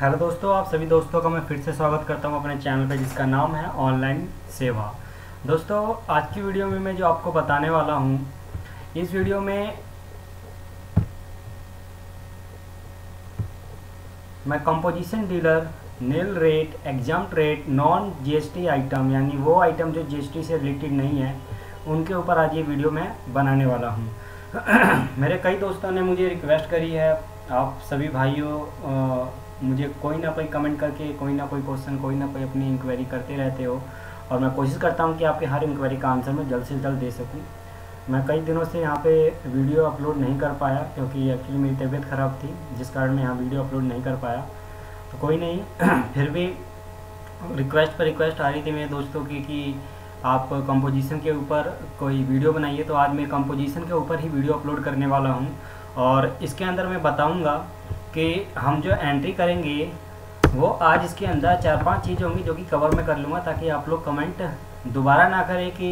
Hello दोस्तों, आप सभी दोस्तों का मैं फिर से स्वागत करता हूं अपने चैनल पे जिसका नाम है ऑनलाइन सेवा। दोस्तों, आज की वीडियो में मैं जो आपको बताने वाला हूं, इस वीडियो में मैं composition dealer, nil rate, exempt rate, non GST item यानी वो आइटम जो जीएसटी से रिलेटेड नहीं है उनके ऊपर आज ये वीडियो मैं बनाने वाला हूँ। मेरे कई दोस्तों ने मुझे रिक्वेस्ट करी है, आप सभी भाइयों मुझे कोई ना कोई कमेंट करके कोई ना कोई क्वेश्चन, कोई ना कोई अपनी इंक्वायरी करते रहते हो और मैं कोशिश करता हूँ कि आपके हर इंक्वायरी का आंसर मैं जल्द से जल्द दे सकूँ। मैं कई दिनों से यहाँ पे वीडियो अपलोड नहीं कर पाया क्योंकि एक्चुअली मेरी तबीयत ख़राब थी, जिस कारण मैं यहाँ वीडियो अपलोड नहीं कर पाया। तो कोई नहीं, फिर भी रिक्वेस्ट पर रिक्वेस्ट आ रही थी मेरे दोस्तों की कि आप कंपोजिशन के ऊपर कोई वीडियो बनाइए। तो आज मैं कंपोजिशन के ऊपर ही वीडियो अपलोड करने वाला हूँ और इसके अंदर मैं बताऊँगा कि हम जो एंट्री करेंगे वो आज इसके अंदर 4-5 चीज़ होंगी जो कि कवर में कर लूँगा, ताकि आप लोग कमेंट दोबारा ना करें कि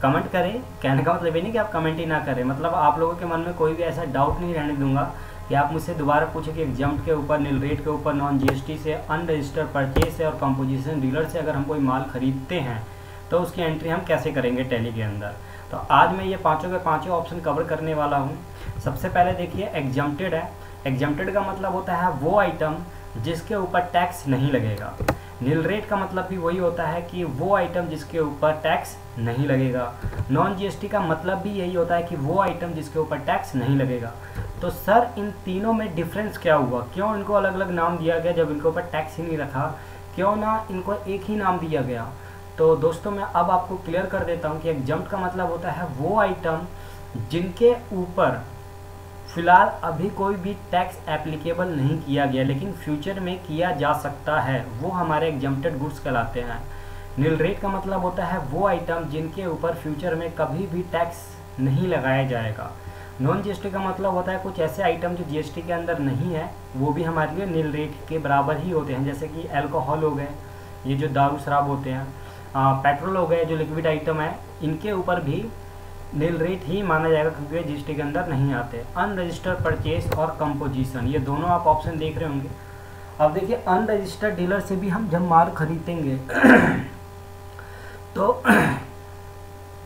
कमेंट करें। कहने का मतलब ये नहीं कि आप कमेंट ही ना करें, मतलब आप लोगों के मन में कोई भी ऐसा डाउट नहीं रहने दूंगा कि आप मुझसे दोबारा पूछें कि एग्जाम्प्ट के ऊपर, नील रेट के ऊपर, नॉन जीएसटी से, अनरजिस्टर्ड परचेज से और कंपोजिशन डीलर से अगर हम कोई माल खरीदते हैं तो उसकी एंट्री हम कैसे करेंगे टैली के अंदर। तो आज मैं ये पाँचों के पाँचों ऑप्शन कवर करने वाला हूँ। सबसे पहले देखिए, एग्जाम्प्टेड है। एग्जाम्प्टेड का मतलब होता है वो आइटम जिसके ऊपर टैक्स नहीं लगेगा। नील रेट का मतलब भी वही होता है कि वो आइटम जिसके ऊपर टैक्स नहीं लगेगा। नॉन जीएसटी का मतलब भी यही होता है कि वो आइटम जिसके ऊपर टैक्स नहीं लगेगा। तो सर, इन तीनों में डिफरेंस क्या हुआ? क्यों इनको अलग अलग नाम दिया गया जब इनके ऊपर टैक्स ही नहीं रखा? क्यों ना इनको एक ही नाम दिया गया? तो दोस्तों, मैं अब आपको क्लियर कर देता हूँ कि एग्जाम्प्ट का मतलब होता है वो आइटम जिनके ऊपर फिलहाल अभी कोई भी टैक्स एप्लीकेबल नहीं किया गया लेकिन फ्यूचर में किया जा सकता है, वो हमारे एग्जाम्प्टेड गुड्स कहलाते हैं। नील रेट का मतलब होता है वो आइटम जिनके ऊपर फ्यूचर में कभी भी टैक्स नहीं लगाया जाएगा। नॉन जीएसटी का मतलब होता है कुछ ऐसे आइटम जो जीएसटी के अंदर नहीं है, वो भी हमारे लिए नील रेट के बराबर ही होते हैं, जैसे कि अल्कोहल हो गए, ये जो दारू शराब होते हैं, पेट्रोल हो गए जो लिक्विड आइटम है, इनके ऊपर भी नील रेट ही माना जाएगा क्योंकि जीएसटी के अंदर नहीं आते। अनरजिस्टर्ड परचेज और कंपोजिशन, ये दोनों आप ऑप्शन देख रहे होंगे। अब देखिए, अनरजिस्टर्ड डीलर से भी हम जब माल खरीदेंगे तो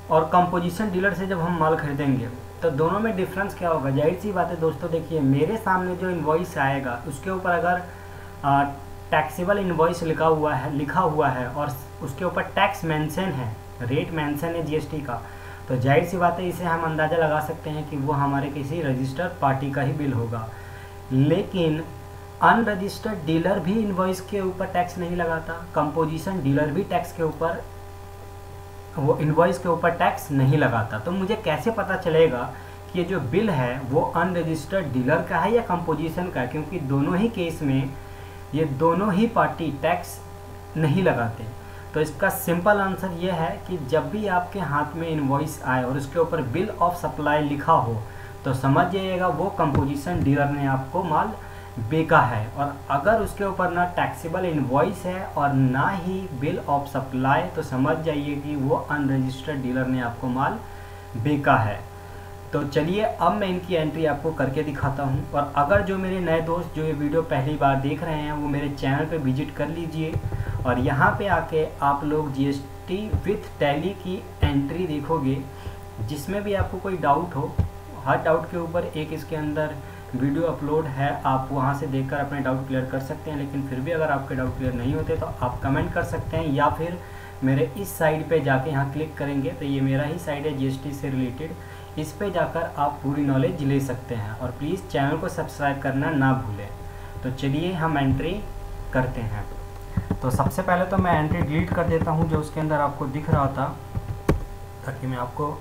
और कंपोजिशन डीलर से जब हम माल खरीदेंगे तो दोनों में डिफरेंस क्या होगा? जाहिर सी बात है दोस्तों, देखिए मेरे सामने जो इनवॉइस आएगा उसके ऊपर अगर टैक्सेबल इनवॉइस लिखा हुआ है और उसके ऊपर टैक्स मेंशन है, रेट मेंशन है जीएसटी का, तो जाहिर सी बात है इसे हम अंदाज़ा लगा सकते हैं कि वो हमारे किसी रजिस्टर्ड पार्टी का ही बिल होगा। लेकिन अनरजिस्टर्ड डीलर भी इनवॉइस के ऊपर टैक्स नहीं लगाता, कंपोजिशन डीलर भी टैक्स के ऊपर, वो इनवॉइस के ऊपर टैक्स नहीं लगाता। तो मुझे कैसे पता चलेगा कि ये जो बिल है वो अनरजिस्टर्ड डीलर का है या कंपोजिशन का है? क्योंकि दोनों ही केस में ये दोनों ही पार्टी टैक्स नहीं लगाते। तो इसका सिंपल आंसर ये है कि जब भी आपके हाथ में इनवॉइस आए और उसके ऊपर बिल ऑफ सप्लाई लिखा हो तो समझ जाइएगा वो कंपोजिशन डीलर ने आपको माल बेचा है। और अगर उसके ऊपर ना टैक्सेबल इनवॉइस है और ना ही बिल ऑफ सप्लाई, तो समझ जाइए कि वो अनरजिस्टर्ड डीलर ने आपको माल बेचा है। तो चलिए अब मैं इनकी एंट्री आपको करके दिखाता हूं। और अगर जो मेरे नए दोस्त जो ये वीडियो पहली बार देख रहे हैं वो मेरे चैनल पे विजिट कर लीजिए और यहाँ पे आके आप लोग जीएसटी विथ टैली की एंट्री देखोगे, जिसमें भी आपको कोई डाउट हो, हर डाउट के ऊपर एक इसके अंदर वीडियो अपलोड है, आप वहाँ से देखकर अपने डाउट क्लियर कर सकते हैं। लेकिन फिर भी अगर आपके डाउट क्लियर नहीं होते तो आप कमेंट कर सकते हैं या फिर मेरे इस साइड पे जाके यहाँ क्लिक करेंगे तो ये मेरा ही साइड है जीएसटी से रिलेटेड, इस पे जाकर आप पूरी नॉलेज ले सकते हैं। और प्लीज़ चैनल को सब्सक्राइब करना ना भूलें। तो चलिए हम एंट्री करते हैं। तो सबसे पहले तो मैं एंट्री डिलीट कर देता हूं जो उसके अंदर आपको दिख रहा था, ताकि मैं आपको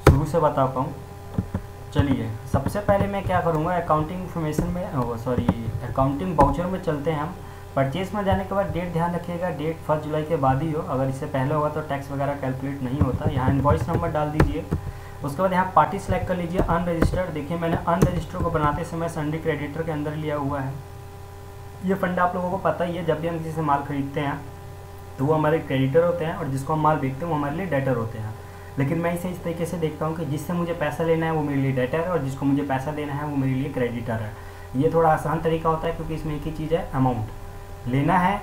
शुरू से बता पाऊँ। चलिए सबसे पहले मैं क्या करूँगा, अकाउंटिंग इन्फॉर्मेशन में अकाउंटिंग वाउचर में चलते हैं हम। परचेस में जाने के बाद डेट ध्यान रखिएगा, डेट 1 जुलाई के बाद ही हो, अगर इससे पहले होगा तो टैक्स वगैरह कैलकुलेट नहीं होता। यहाँ इनवॉइस नंबर डाल दीजिए। उसके बाद यहाँ पार्टी सेलेक्ट कर लीजिए, अनरजिस्टर्ड। देखिए मैंने अनरजिस्टर्ड को बनाते समय सन्डी क्रेडिटर के अंदर लिया हुआ है। ये फंडा आप लोगों को पता ही है, जब भी हम किसी से माल खरीदते हैं तो वो हमारे क्रेडिटर होते हैं और जिसको हम माल बेचते हैं वो हमारे लिए डेटर होते हैं। लेकिन मैं इसे इस तरीके से देखता हूँ कि जिससे मुझे पैसा लेना है वो मेरे लिए डेटर है और जिसको मुझे पैसा देना है वो मेरे लिए क्रेडिटर है। ये थोड़ा आसान तरीका होता है क्योंकि इसमें एक ही चीज़ है, अमाउंट लेना है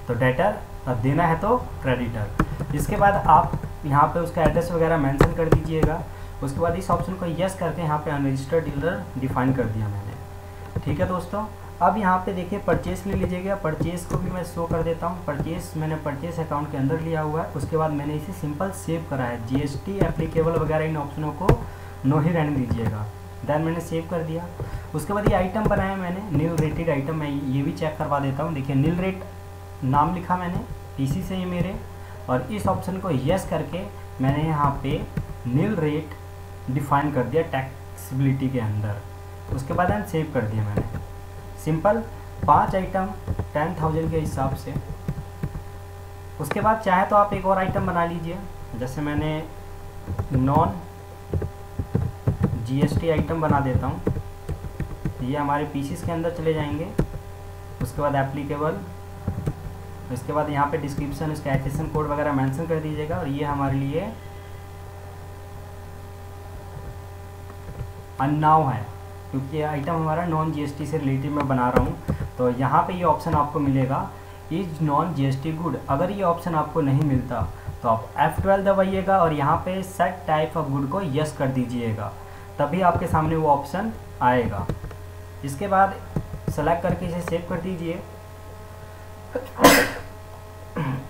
तो डेटर और देना है तो क्रेडिटर। इसके बाद आप यहाँ पे उसका एड्रेस वगैरह मेंशन कर दीजिएगा। उसके बाद इस ऑप्शन को यस करके यहाँ पे अनरजिस्टर्ड डीलर डिफाइन कर दिया मैंने। ठीक है दोस्तों, अब यहाँ पे देखिए परचेस ले लीजिएगा। परचेस को भी मैं शो कर देता हूँ। परचेस मैंने परचेस अकाउंट के अंदर लिया हुआ है। उसके बाद मैंने इसे सिंपल सेव करा है। जीएसटी एप्लीकेबल वगैरह इन ऑप्शनों को नो ही रहने दीजिएगा। देन मैंने सेव कर दिया। उसके बाद ये आइटम बनाया मैंने, नील रेटेड आइटम। मैं ये भी चेक करवा देता हूँ। देखिए नील रेट नाम लिखा मैंने पीसी से ही मेरे, और इस ऑप्शन को यस करके मैंने यहाँ पे नील रेट डिफाइन कर दिया टैक्सेबिलिटी के अंदर। उसके बाद मैंने सेव कर दिया मैंने। सिंपल 5 आइटम 10,000 के हिसाब से। उसके बाद चाहे तो आप एक और आइटम बना लीजिए, जैसे मैंने नॉन जीएसटी आइटम बना देता हूँ। ये हमारे पीसीस के अंदर चले जाएंगे। उसके बाद एप्लीकेबल, इसके बाद यहाँ पे डिस्क्रिप्शन, इसका एचएसएन कोड वगैरह मेंशन कर दीजिएगा। और ये हमारे लिए अननाउ है क्योंकि ये आइटम हमारा नॉन जीएसटी से रिलेटेड मैं बना रहा हूँ। तो यहाँ पे ये ऑप्शन आपको मिलेगा, इज नॉन जीएसटी गुड। अगर ये ऑप्शन आपको नहीं मिलता तो आप F12 दबाइएगा और यहाँ पे सेट टाइप ऑफ गुड को यस कर दीजिएगा, तभी आपके सामने वो ऑप्शन आएगा। इसके बाद सेलेक्ट करके इसे सेव कर दीजिए।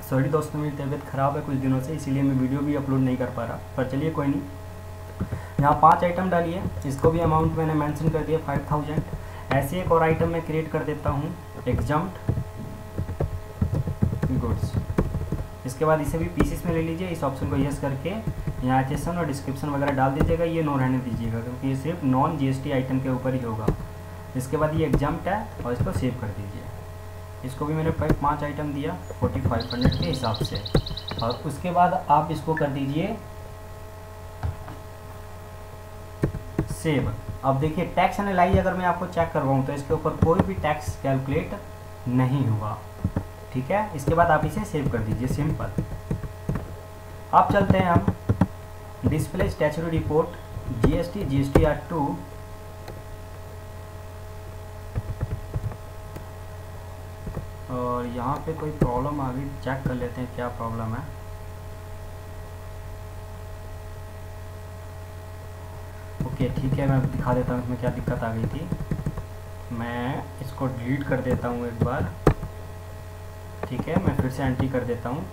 सॉरी दोस्तों, मेरी तबीयत ख़राब है कुछ दिनों से, इसीलिए मैं वीडियो भी अपलोड नहीं कर पा रहा, पर चलिए कोई नहीं। यहाँ 5 आइटम डालिए। इसको भी अमाउंट मैंने मेंशन कर दिया 5000। ऐसे एक और आइटम मैं क्रिएट कर देता हूँ, एग्जम्प्ट गुड्स। इसके बाद इसे भी पीसीस में ले लीजिए। इस ऑप्शन को यस करके यहाँ एचएसएन और डिस्क्रिप्शन वगैरह डाल दीजिएगा। ये नो रहने दीजिएगा क्योंकि ये सिर्फ नॉन जीएसटी आइटम के ऊपर ही होगा। इसके बाद ये एग्जम्प्ट है और इसको सेव कर दीजिए। इसको भी मैंने 5 आइटम दिया 4500 के हिसाब से। और उसके बाद आप इसको कर दीजिए सेव। अब देखिए टैक्स एनालाइज अगर मैं आपको चेक करवाऊँ तो इसके ऊपर कोई भी टैक्स कैलकुलेट नहीं हुआ। ठीक है, इसके बाद आप इसे सेव कर दीजिए, सिंपल। अब चलते हैं हम display statutory report GST GSTR 2। और यहाँ पे कोई प्रॉब्लम आ गई, चेक कर लेते हैं क्या प्रॉब्लम है। ओके ठीक है, मैं दिखा देता हूँ इसमें क्या दिक्कत आ गई थी। मैं इसको डिलीट कर देता हूँ एक बार। ठीक है, मैं फिर से एंट्री कर देता हूँ।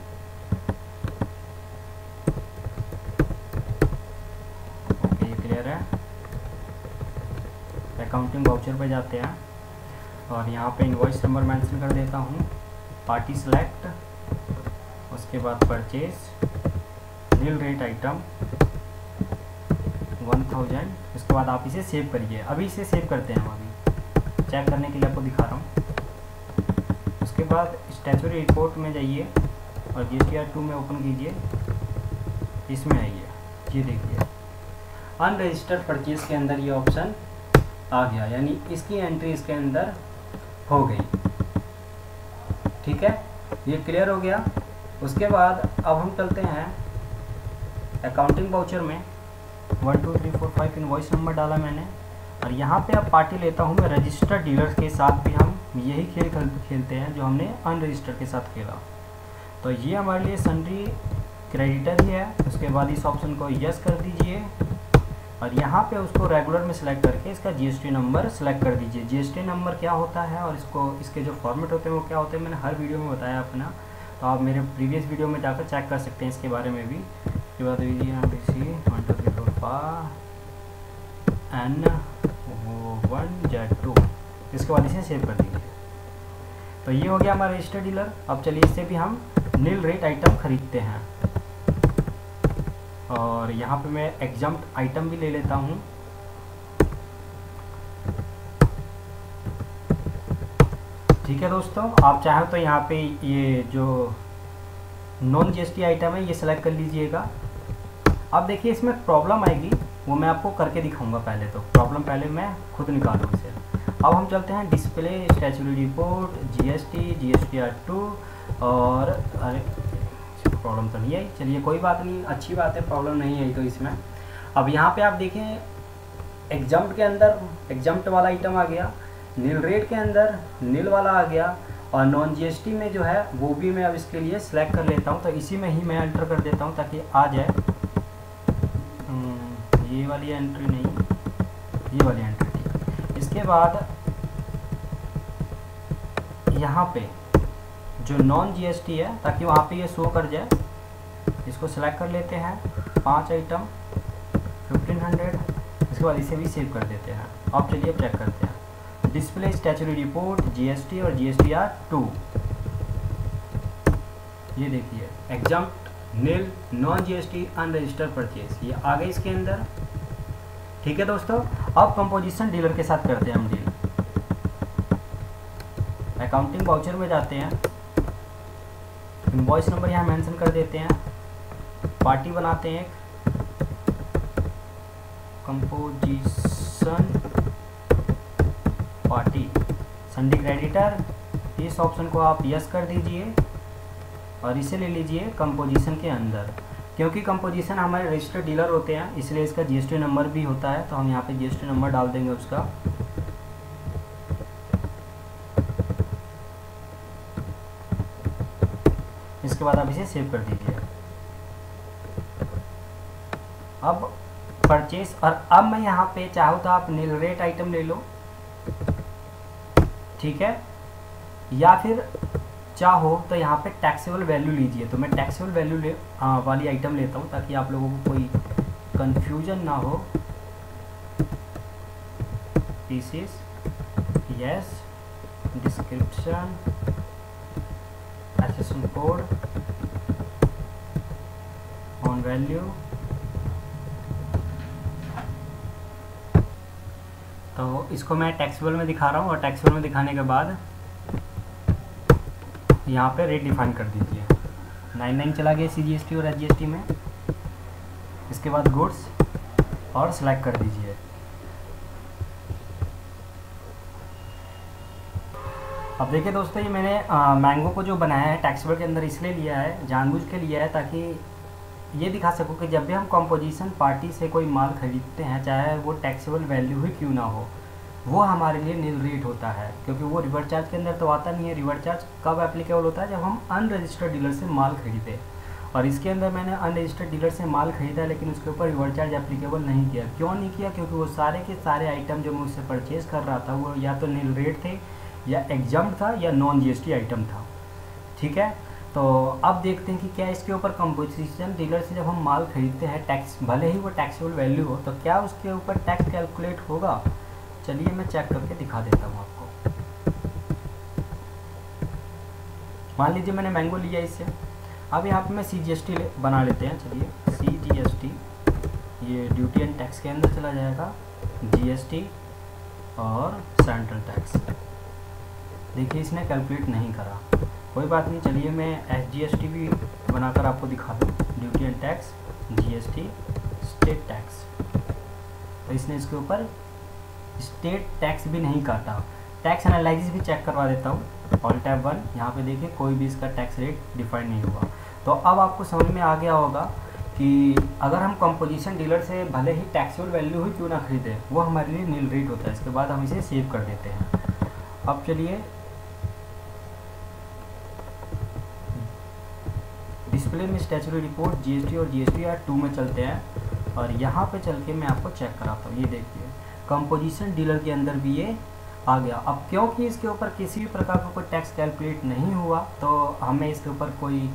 ओके, ये क्लियर है। अकाउंटिंग वाउचर पे जाते हैं और यहाँ पे इनवॉइस नंबर मेंशन कर देता हूँ, पार्टी सेलेक्ट, उसके बाद परचेज, नील रेट आइटम 1000। इसके बाद आप इसे सेव करिए। अभी इसे सेव करते हैं हम, अभी चेक करने के लिए आपको दिखा रहा हूँ। उसके बाद स्टैच्यूटरी रिपोर्ट में जाइए और जीएसटीआर 2 में ओपन कीजिए। इसमें आइए, ये देखिए अनरजिस्टर्ड परचेज के अंदर ये ऑप्शन आ गया, यानी इसकी एंट्री इसके अंदर हो गई। ठीक है, ये क्लियर हो गया। उसके बाद अब हम चलते हैं अकाउंटिंग वाउचर में। 1 2 3 4 5 इनवॉइस नंबर डाला मैंने और यहाँ पे अब पार्टी लेता हूँ मैं रजिस्टर्ड डीलर्स के साथ भी हम यही खेल खेलते हैं जो हमने अनरजिस्टर्ड के साथ खेला। तो ये हमारे लिए सन्ड्री क्रेडिटर ही है। उसके बाद इस ऑप्शन को यस कर दीजिए और यहाँ पे उसको रेगुलर में सेलेक्ट करके इसका जीएसटी नंबर सेलेक्ट कर दीजिए। जीएसटी नंबर क्या होता है और इसके जो फॉर्मेट होते हैं वो क्या होते हैं, मैंने हर वीडियो में बताया अपना, तो आप मेरे प्रीवियस वीडियो में जाकर चेक कर सकते हैं इसके बारे में भी। उसके बाद N1Z2, इसके बाद इसे सेव कर दीजिए। तो ये हो गया हमारा रजिस्टर्ड डीलर। अब चलिए इससे भी हम नील रेट आइटम खरीदते हैं और यहाँ पे मैं एग्जम्प्ट आइटम भी ले लेता हूँ। ठीक है दोस्तों, आप चाहें तो यहाँ पे ये जो नॉन जीएसटी आइटम है ये सेलेक्ट कर लीजिएगा। अब देखिए इसमें प्रॉब्लम आएगी, वो मैं आपको करके दिखाऊंगा। पहले तो प्रॉब्लम पहले मैं खुद निकालूँ इसे। अब हम चलते हैं display statutory report GST GSTR 2 और अरे प्रॉब्लम तो नहीं आई, चलिए कोई बात नहीं, अच्छी बात है प्रॉब्लम नहीं आई तो इसमें। अब यहाँ पे आप देखें एग्जम्प्ट के अंदर एग्जम्प्ट वाला आइटम आ गया। नील रेट के अंदर नील वाला आ गया, और नॉन जीएसटी में जो है वो भी मैं अब इसके लिए सिलेक्ट कर लेता हूँ। तो इसी में ही मैं एंटर कर देता हूँ ताकि आ जाए। ये वाली एंट्री नहीं, ये वाली एंट्री ठीक। इसके बाद यहाँ पे जो नॉन जीएसटी है, ताकि वहाँ पे ये शो कर जाए, इसको सिलेक्ट कर लेते हैं। 5 आइटम 1500। इसके बाद इसे भी सेव कर देते हैं। अब चलिए चेक करते हैं। डिस्प्ले स्टैच्यूटरी रिपोर्ट जीएसटी और जीएसटीआर 2। ये देखिए एग्जाम्प्ट नील नॉन जीएसटी अनरजिस्टर्ड परचेज, ये आ गए इसके अंदर। ठीक है दोस्तों, अब कंपोजिशन डीलर के साथ करते हैं हम डील। अकाउंटिंग वाउचर में जाते हैं, इनवॉइस नंबर यहाँ मेंशन कर देते हैं, पार्टी बनाते हैं कंपोजिशन पार्टी संडे क्रेडिटर। इस ऑप्शन को आप यस कर दीजिए और इसे ले लीजिए कंपोजिशन के अंदर। क्योंकि कंपोजिशन हमारे रजिस्टर्ड डीलर होते हैं इसलिए इसका जीएसटी नंबर भी होता है, तो हम यहाँ पे जीएसटी नंबर डाल देंगे उसका। इसके बाद आप इसे सेव कर दीजिए। अब परचेस, और अब मैं यहाँ पे चाहूँ तो आप नील रेट आइटम ले लो, ठीक है, या फिर चाहो तो यहाँ पे टैक्सेबल वैल्यू लीजिए। तो मैं टैक्सेबल वैल्यू वाली आइटम लेता हूँ ताकि आप लोगों को कोई कंफ्यूजन ना हो। Pieces, yes, description, HSN code, on value. तो इसको मैं टैक्सेबल में दिखा रहा हूँ, और टैक्सेबल में दिखाने के बाद यहाँ पे रेट डिफाइन कर दीजिए। 99 चला गया सीजीएसटी और एचजीएसटी में। इसके बाद गुड्स और सिलेक्ट कर दीजिए। अब देखिए दोस्तों, ये मैंने मैंगो को जो बनाया है टैक्सेबल के अंदर इसलिए लिया है, जानबूझ के लिया है, ताकि ये दिखा सकूँ कि जब भी हम कंपोजिशन पार्टी से कोई माल खरीदते हैं, चाहे वो टैक्सेबल वैल्यू ही क्यों ना हो, वो हमारे लिए नील रेट होता है। क्योंकि वो रिवर्स चार्ज के अंदर तो आता नहीं है। रिवर्स चार्ज कब एप्लीकेबल होता है? जब हम अनरजिस्टर्ड डीलर से माल खरीदे। और इसके अंदर मैंने अनरजिस्टर्ड डीलर से माल खरीदा, लेकिन उसके ऊपर रिवर्स चार्ज एप्लीकेबल नहीं किया। क्यों नहीं किया? क्योंकि वो सारे के सारे आइटम जो मैं उससे परचेज़ कर रहा था वो या तो नील रेट थे, या एग्जाम्प्ट था, या नॉन जीएसटी आइटम था। ठीक है, तो अब देखते हैं कि क्या इसके ऊपर कंपोजिशन डीलर से जब हम माल खरीदते हैं, टैक्स भले ही वो टैक्सेबल वैल्यू हो, तो क्या उसके ऊपर टैक्स कैलकुलेट होगा? चलिए मैं चेक करके दिखा देता हूँ आपको। मान लीजिए मैंने मैंगो लिया इससे। अब यहाँ पे मैं सीजीएसटी बना लेते हैं। चलिए सीजीएसटी, ये ड्यूटी एंड टैक्स के अंदर चला जाएगा, जीएसटी और सेंट्रल टैक्स। देखिए इसने कैलकुलेट नहीं करा, कोई बात नहीं। चलिए मैं एसजीएसटी भी बनाकर आपको दिखा दूँ। Duty and tax, GST, state tax. तो इसने इसके ऊपर स्टेट टैक्स भी नहीं काटा। टैक्स एनालिसिस भी चेक करवा देता हूँ। ऑल टैब 1, यहाँ पे देखिए कोई भी इसका टैक्स रेट डिफाइन नहीं हुआ। तो अब आपको समझ में आ गया होगा कि अगर हम कंपोजिशन डीलर से भले ही टैक्सेबल वैल्यू ही क्यों ना खरीदे, वो हमारे लिए नील रेट होता है। इसके बाद हम इसे सेव कर देते हैं। अब चलिए डिस्प्ले में स्टैच्यूटरी रिपोर्ट जीएसटी और जीएसटीआर 2 में चलते हैं, और यहाँ पे चल के मैं आपको चेक कराता हूँ। ये देखिए कंपोजिशन डीलर के अंदर भी ये आ गया। अब क्योंकि इसके ऊपर किसी भी प्रकार का कोई टैक्स कैलकुलेट नहीं हुआ, तो हमें इसके ऊपर कोई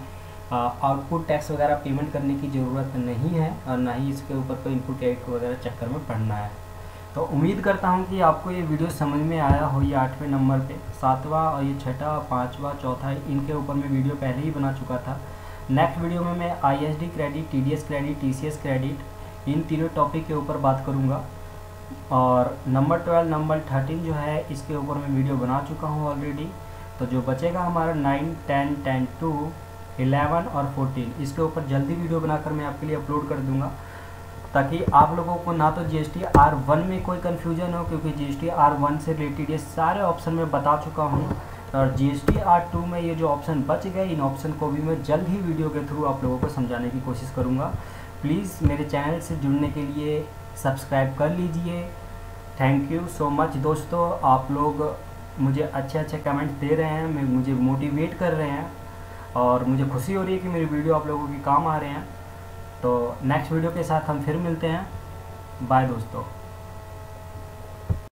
आउटपुट टैक्स वगैरह पेमेंट करने की ज़रूरत नहीं है, और ना ही इसके ऊपर कोई इनपुट टैक्स वगैरह चक्कर में पड़ना है। तो उम्मीद करता हूँ कि आपको ये वीडियो समझ में आया हो। ये 8वें नंबर पे, 7वां और ये 6ठा, 5वां, 4था, इनके ऊपर मैं वीडियो पहले ही बना चुका था। नेक्स्ट वीडियो में मैं ISD credit, TDS credit, TCS credit, इन तीनों टॉपिक के ऊपर बात करूँगा। और नंबर 12, नंबर 13 जो है इसके ऊपर मैं वीडियो बना चुका हूँ ऑलरेडी। तो जो बचेगा हमारा 9, 10, 10 2, 11 और 14, इसके ऊपर जल्दी वीडियो बनाकर मैं आपके लिए अपलोड कर दूंगा, ताकि आप लोगों को ना तो GSTR1 में कोई कन्फ्यूजन हो, क्योंकि GSTR1 से रिलेटेड ये सारे ऑप्शन मैं बता चुका हूँ। और GSTR2 में ये जो ऑप्शन बच गए, इन ऑप्शन को भी मैं जल्द ही वीडियो के थ्रू आप लोगों को समझाने की कोशिश करूँगा। प्लीज़ मेरे चैनल से जुड़ने के लिए सब्सक्राइब कर लीजिए। थैंक यू सो मच दोस्तों, आप लोग मुझे अच्छे अच्छे कमेंट्स दे रहे हैं, मुझे मोटिवेट कर रहे हैं और मुझे खुशी हो रही है कि मेरी वीडियो आप लोगों के काम आ रहे हैं। तो नेक्स्ट वीडियो के साथ हम फिर मिलते हैं। बाय दोस्तों।